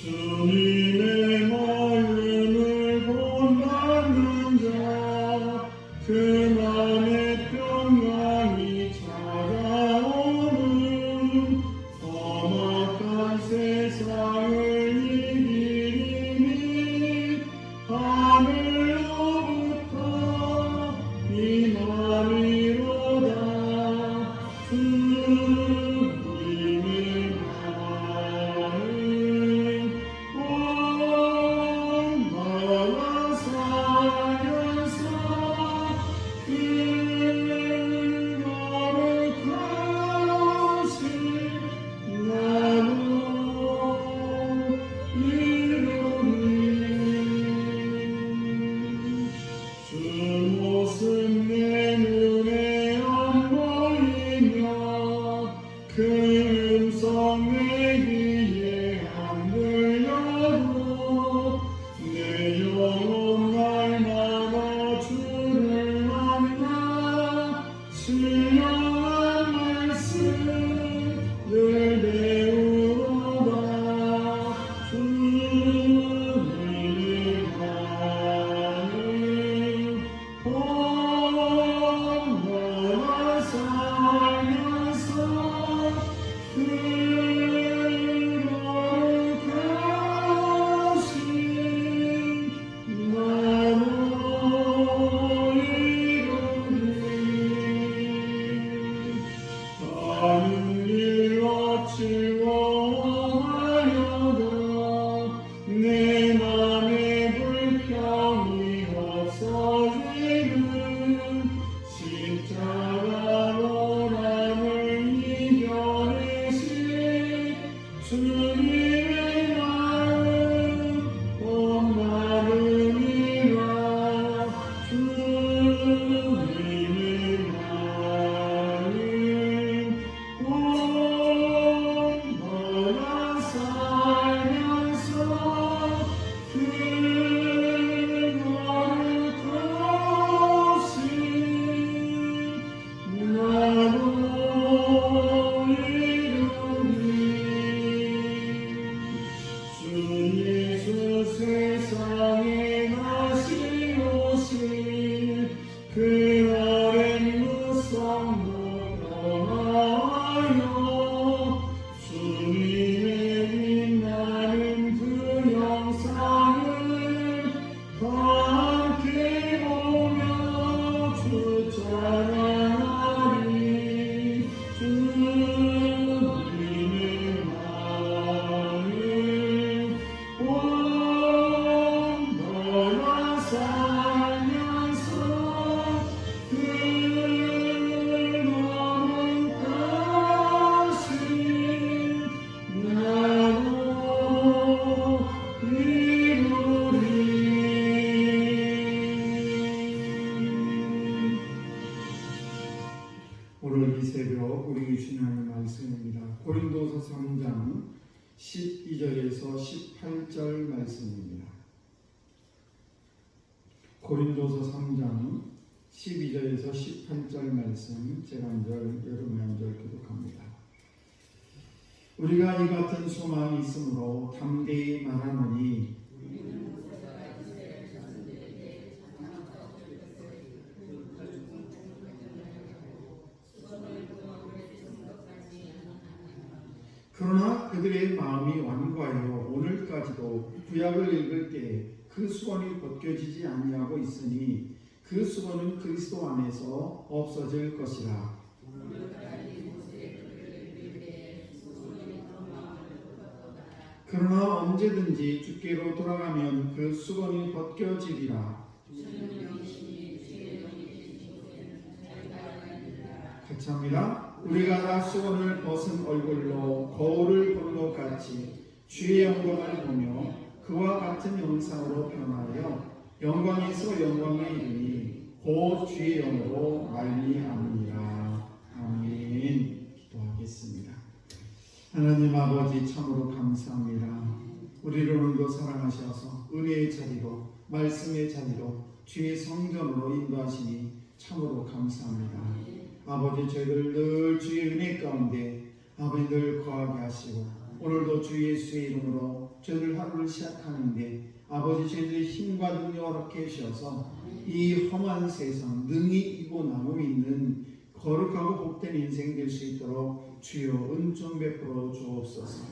주님의 마음을 본받는 자 그만의 평강이 찾아오는 험악한 세상을 이기니 하늘로부터 임함이로다. 주님의 마음 온 나라 살려서 그 거룩하신 나로 이루니 주 모습 내 눈에 안 보이며 그 음성 내 귀에 안 들려도 내 영혼 날마다 주를 만나 신령한 말씀 늘 배우로다. 주님의 마음 온 나라 살려서 그 거룩하신 나로 이루니 하늘과 즐거워하여도 내 맘에 불평이 없어지는 십자가로 나를 이겨내신 주님의 마음 온 마음이라. 주님의 마음 온 나라 살려서 그 거룩하신 나로 이루니 주 예수 세상에 다시 오신 그 어린 무성도 떠나요. 주님의 빛나는 그 영상을 다 함께 보며 주 찬양하리. 주님의 마음 온 나라 살려서 그 거룩하신 나로 이루리. 오늘 이 새벽 우리 주신 하나님의 말씀입니다. 고린도서 3장 12절에서 18절 말씀입니다. 고린도서 3장 12절에서 18절 말씀 제가 한 절, 여러분이 한 절 교독합니다. 우리가 이 같은 소망이 있으므로 담대히 말하노니 그러나 그들의 마음이 완고하여 오늘까지도 구약을 읽을 때에 그 수건이 벗겨지지 아니하고 있으니 그 수건은 그리스도 안에서 없어질 것이라. 그러나 언제든지 주께로 돌아가면 그 수건이 벗겨지리라. 같이 합니다. 우리가 다 수건을 벗은 얼굴로 거울을 본 것 같이 주의 영광을 보며 그와 같은 형상으로 변하여 영광에서 영광에 이르니 곧 주의 영으로 말미암으리라. 아멘. 기도하겠습니다. 하나님 아버지 참으로 감사합니다. 우리를 오늘도 사랑하셔서 은혜의 자리로 말씀의 자리로 주의 성전으로 인도하시니 참으로 감사합니다. 아버지 저희를 늘 주의 은혜 가운데 아버지 늘 거하게 하시고 오늘도 주 예수의 이름으로 저희들 하루를 시작하는데 아버지 저희들의 힘과 능력을 허락해 주셔서 이 험한 세상 능히 이고 나눔이 있는 거룩하고 복된 인생 될 수 있도록 주여 은총 베풀어 주옵소서.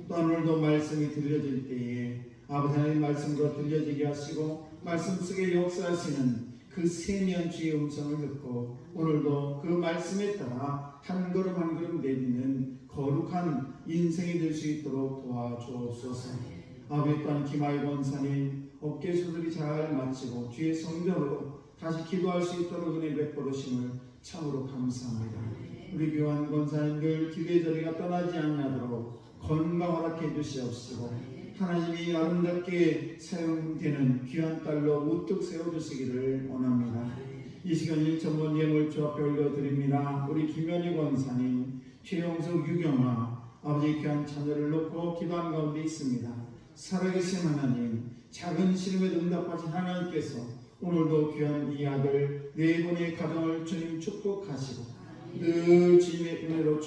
또 오늘도 말씀이 들려질 때에 아버지 하나님 말씀으로 들려지게 하시고 말씀 속에 역사하시는 그 세미한 주의 음성을 듣고 오늘도 그 말씀에 따라 한 걸음 한 걸음 내딛는 거룩한 인생이 될 수 있도록 도와주옵소서. 아버지 또한 김하희 권사님 업계 수술이 잘 마치고 주의 성전으로 다시 기도할 수 있도록 은혜 베풀으심을 참으로 감사합니다. 우리 교환 권사님들 기도의 자리가 떠나지 않도록 건강 허락해 주시옵시고 하나님이 아름답게 사용되는 귀한 딸로 우뚝 세워주시기를 원합니다. 이 시간 1천번 예물 주 앞에 올려드립니다. 우리 김현희 권사님, 최영석, 유경아 아버지 귀한 자녀를 놓고 기도한 가운데 있습니다. 살아계신 하나님, 작은 시름에 응답하신 하나님께서 오늘도 귀한 이 아들 네 분의 가정을 주님 축복하시고 늘 주님의 은혜로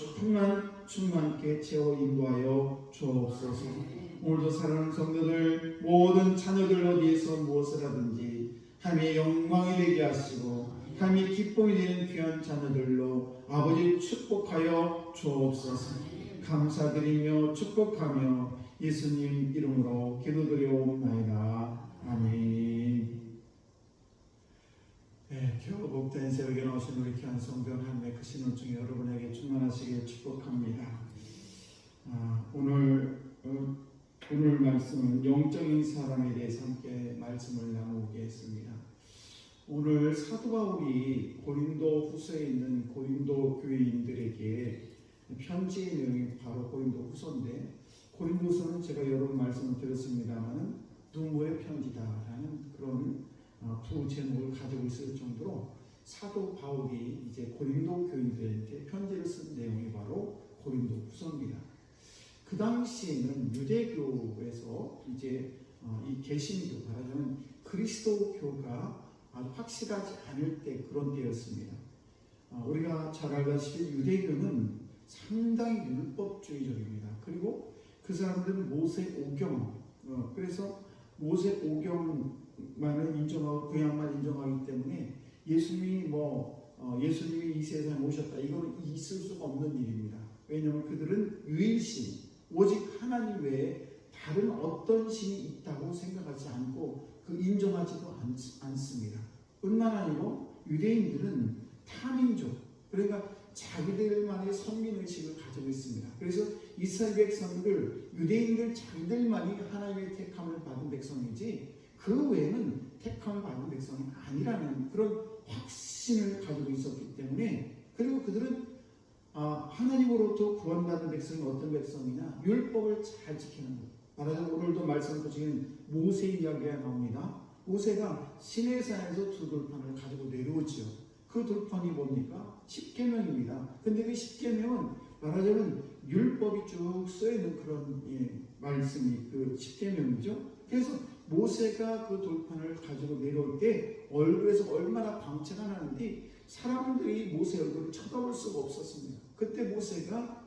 충만케 채워 인도하여 주옵소서. 오늘도 사랑하는 성도들 모든 자녀들 어디에서 무엇을 하든지 하나님의 영광이 되게 하시고 하나님의 기쁨이 되는 귀한 자녀들로 아버지 축복하여 주옵소서. 감사드리며 축복하며 예수님 이름으로 기도드려옵나이다. 아멘. 네, 겨우 복된 새벽에 나오신 우리 귀한 성도 하나님의 크신 은총이 여러분에게 충만하시길 축복합니다. 오늘 말씀은 영적인 사람에 대해서 함께 말씀을 나누겠습니다. 오늘 사도 바울이 고린도 후서에 있는 고린도 교회인들에게 편지의 내용이 바로 고린도 후서인데, 고린도 후서는 제가 여러 번 말씀을 드렸습니다만 누구의 편지다라는 그런 부제목을 가지고 있을 정도로 사도 바울이 이제 고린도 교인들한테 편지를 쓴 내용이 바로 고린도 후서입니다. 그 당시에는 유대교에서 이제 이 개신교, 말하자면 그리스도교가 아주 확실하지 않을 때 그런 때였습니다. 우리가 잘 알다시피 유대교는 상당히 율법주의적입니다. 그리고 그 사람들은 모세오경, 그래서 모세오경만을 인정하고 구약만 인정하기 때문에 예수님이 예수님이 이 세상에 오셨다, 이거는 있을 수가 없는 일입니다. 왜냐하면 그들은 유일신, 오직 하나님 외에 다른 어떤 신이 있다고 생각하지 않고 인정하지도 않습니다. 뿐만 아니고 유대인들은 타민족, 그러니까 자기들만의 선민의식을 가지고 있습니다. 그래서 이스라엘 백성들, 유대인들 자기들만이 하나님의 택함을 받은 백성이지 그 외에는 택함을 받은 백성이 아니라는 그런 확신을 가지고 있었기 때문에, 그리고 그들은 하나님으로부터 구원받은 백성이 어떤 백성이냐, 율법을 잘 지키는 것. 말하자면 오늘도 말씀 보시면 모세 이야기가 나옵니다. 모세가 시내산에서 두 돌판을 가지고 내려오지요. 그 돌판이 뭡니까? 십계명입니다. 근데 그 십계명은 말하자면 율법이 쭉 써있는 그런 말씀이 그 십계명이죠. 그래서 모세가 그 돌판을 가지고 내려올 때 얼굴에서 얼마나 광채가 나는지 사람들이 모세 얼굴을 쳐다볼 수가 없었습니다. 그때 모세가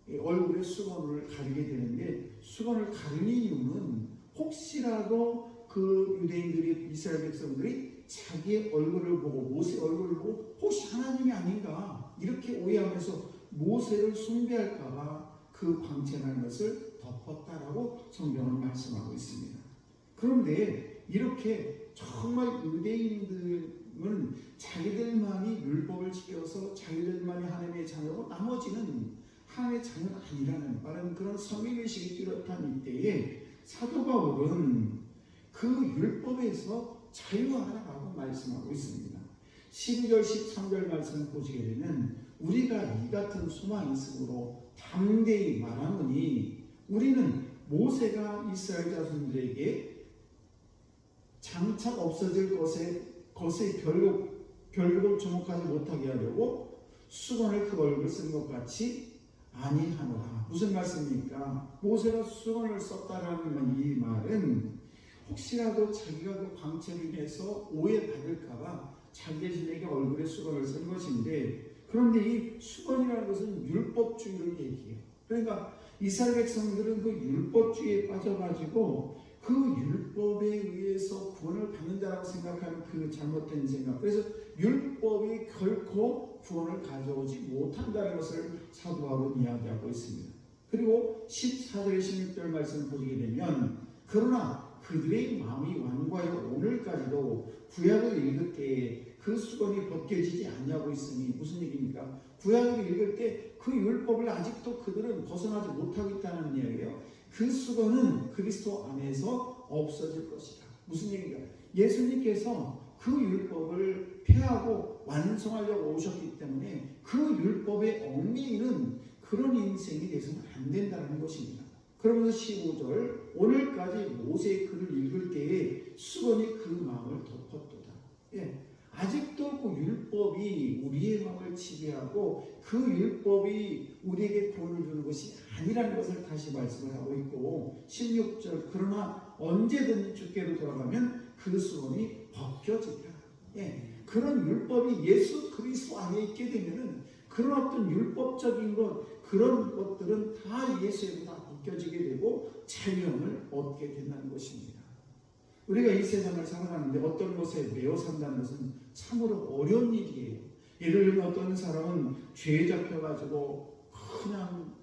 얼굴에 수건을 가리게 되는데, 수건을 가리는 이유는 혹시라도 그 유대인들이, 이스라엘 백성들이 자기의 얼굴을 보고, 모세 얼굴을 보고 혹시 하나님이 아닌가 이렇게 오해하면서 모세를 숭배할까봐 그 광채나는 것을 덮었다라고 성경은 말씀하고 있습니다. 그런데 이렇게 정말 유대인들은 자기들만이 율법을 지켜서 자기들만이 하나님의 자녀고 나머지는 하나님의 자녀가 아니라는 말은 그런 성인의식이 뚜렷한 이때에 사도 바울은 그 율법에서 자유하라고 말씀하고 있습니다. 12절 13절 말씀을 보시게 되면 우리가 이 같은 소망이 있으므로 담대히 말하노니 우리는 모세가 이스라엘 자손들에게 장차 없어질 것에 결국을 주목하지 못하게 하려고 수건을 그 얼굴에 쓴 것 같이 아니하노라. 무슨 말씀입니까? 모세가 수건을 썼다라는 이 말은 혹시라도 자기가 그 광채로 인해서 오해받을까봐 자기 자신에게 얼굴에 수건을 쓴 것인데, 그런데 이 수건이라는 것은 율법주의를 얘기해요. 그러니까 이스라엘 백성들은 그 율법주의에 빠져가지고 그 율법에 의해서 구원을 받는다라고 생각하는 그 잘못된 생각, 그래서 율법이 결코 구원을 가져오지 못한다는 것을 사도 바울은 이야기하고 있습니다. 그리고 14절 16절 말씀 보시게 되면 그러나 그들의 마음이 완고하여 오늘까지도 구약을 읽을 때에 그 수건이 벗겨지지 않냐고 있으니 무슨 얘기입니까? 구약을 읽을 때 그 율법을 아직도 그들은 벗어나지 못하고 있다는 이야기예요. 그 수건은 그리스도 안에서 없어질 것이다. 무슨 얘기인가? 예수님께서 그 율법을 폐하고 완성하려고 오셨기 때문에 그 율법에 얽매이는 그런 인생이 돼서는 안 된다는 것입니다. 그러면서 15절 오늘까지 모세의 글을 읽을 때에 수건이 그 마음을 덮었도다. 아직도 그 율법이 우리의 마음을 지배하고 그 율법이 우리에게 구원을 주는 것이 아니라는 것을 다시 말씀을 하고 있고 16절 그러나 언제든지 주께로 돌아가면 그 수건이 벗겨지리라. 그런 율법이 예수 그리스도 안에 있게 되면은 그런 어떤 율법적인 것 그런 것들은 다 예수에게 다 벗겨지게 되고 자유함을 얻게 된다는 것입니다. 우리가 이 세상을 살아가는데 어떤 것에 매여 산다는 것은 참으로 어려운 일이에요. 예를 들면 어떤 사람은 죄에 잡혀가지고 그냥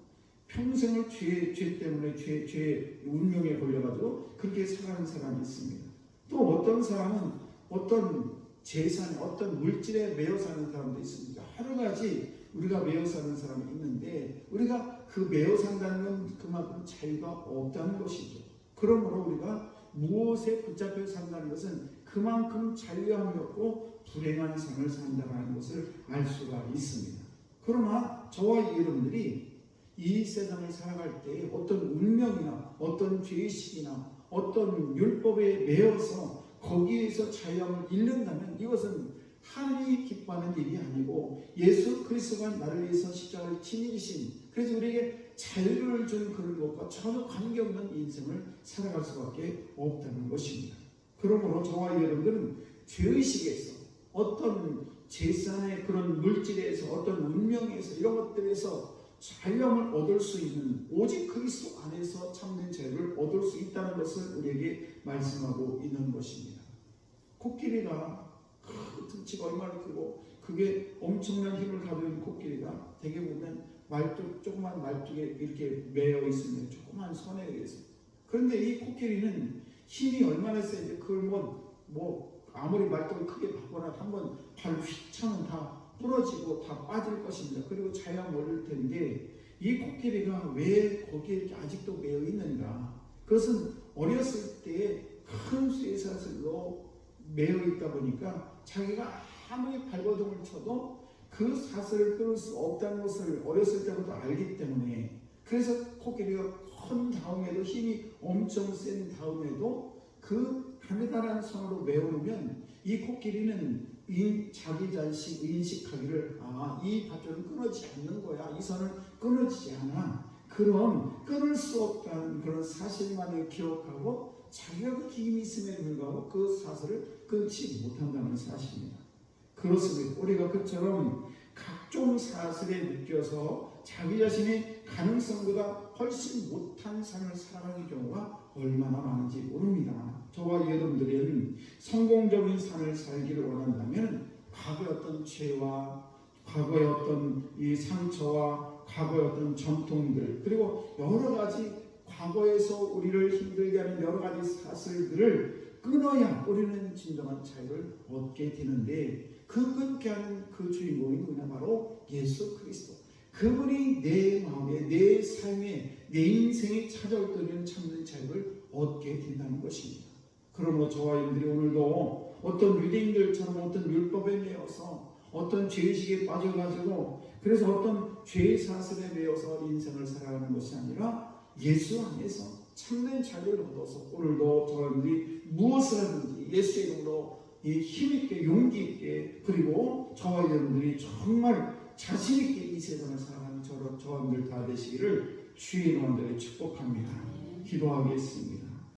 평생을 죄 때문에 죄 운명에 걸려가지고 그렇게 살아가는 사람이 있습니다. 또 어떤 사람은 어떤 재산, 어떤 물질에 매여 사는 사람도 있습니다. 여러 가지 우리가 매여 사는 사람이 있는데 우리가 그 매여 산다는 건 그만큼 자유가 없다는 것이죠. 그러므로 우리가 무엇에 붙잡혀 산다는 것은 그만큼 자유함이 없고 불행한 삶을 산다는 것을 알 수가 있습니다. 그러나 저와 여러분들이 이 세상을 살아갈 때 어떤 운명이나 어떤 죄의식이나 어떤 율법에 매여서 거기에서 자유함을 잃는다면 이것은 하나님이 기뻐하는 일이 아니고 예수 그리스도가 나를 위해서 십자가를 지니신 그래서 우리에게 자유를 준 그런 것과 전혀 관계없는 인생을 살아갈 수밖에 없다는 것입니다. 그러므로 저와 여러분들은 죄의식에서 어떤 재산의 그런 물질에서 어떤 운명에서 이런 것들에서 자유함을 얻을 수 있는 오직 그리스도 안에서 참된 자유를 얻을 수 있다는 것을 우리에게 말씀하고 있는 것입니다. 코끼리가 등치가 얼마나 크고 그게 엄청난 힘을 가지고 있는 코끼리가 대개 보면 말뚝 조그만 말뚝에 이렇게 매여 있으면 조그만 선에 의해서 그런데 이 코끼리는 힘이 얼마나 세지 그걸 뭐 아무리 말뚝을 크게 박거나 한번 발 휙 차면 다 부러지고 다 빠질 것입니다. 그리고 자유함 얻을 텐데 이 코끼리가 왜 거기에 이렇게 아직도 매여 있는가? 그것은 어렸을 때 큰 쇠사슬로 매여 있다 보니까 자기가 아무리 발버둥을 쳐도 그 사슬을 끊을 수 없다는 것을 어렸을 때부터 알기 때문에 그래서 코끼리가 큰 다음에도 힘이 엄청 센 다음에도 그 가느다란 선으로 매우면 이 코끼리는 자기 자식 인식하기를 이 밧줄은 끊어지지 않는 거야. 이 선은 끊어지지 않아. 그럼 끊을 수 없다는 그런 사실만을 기억하고 자기가 그렇게 힘이 있음에도 불구하고 그 사슬을 끊지 못한다는 사실입니다. 그렇습니다. 우리가 그처럼 각종 사슬에 묶여서 자기 자신의 가능성보다 훨씬 못한 삶을 살아가는 경우가 얼마나 많은지 모릅니다. 저와 여러분들은 성공적인 삶을 살기를 원한다면 과거의 어떤 죄와 과거의 어떤 이 상처와 과거의 어떤 전통들 그리고 여러 가지 과거에서 우리를 힘들게 하는 여러 가지 사슬들을 끊어야 우리는 진정한 자유를 얻게 되는데 그 끊게 하는 그 주인공이 누구냐 바로 예수 그리스도. 그분이 내 마음에 내 삶에 내 인생에 찾아올 때는 참는 자유를 얻게 된다는 것입니다. 그러므로 저와 여러분들이 오늘도 어떤 유대인들처럼 어떤 율법에 매여서 어떤 죄의식에 빠져가지고 그래서 어떤 죄의 사슬에 매여서 인생을 살아가는 것이 아니라 예수 안에서 참된 자유를 얻어서 오늘도 저와 여러분들이 무엇을 하든지 예수의 이름으로 힘있게 용기있게 그리고 저와 여러분들이 정말 자신있게 이 세상을 살아가는 저와 여러분들 다 되시기를 주의 이름으로 축복합니다. 기도하겠습니다.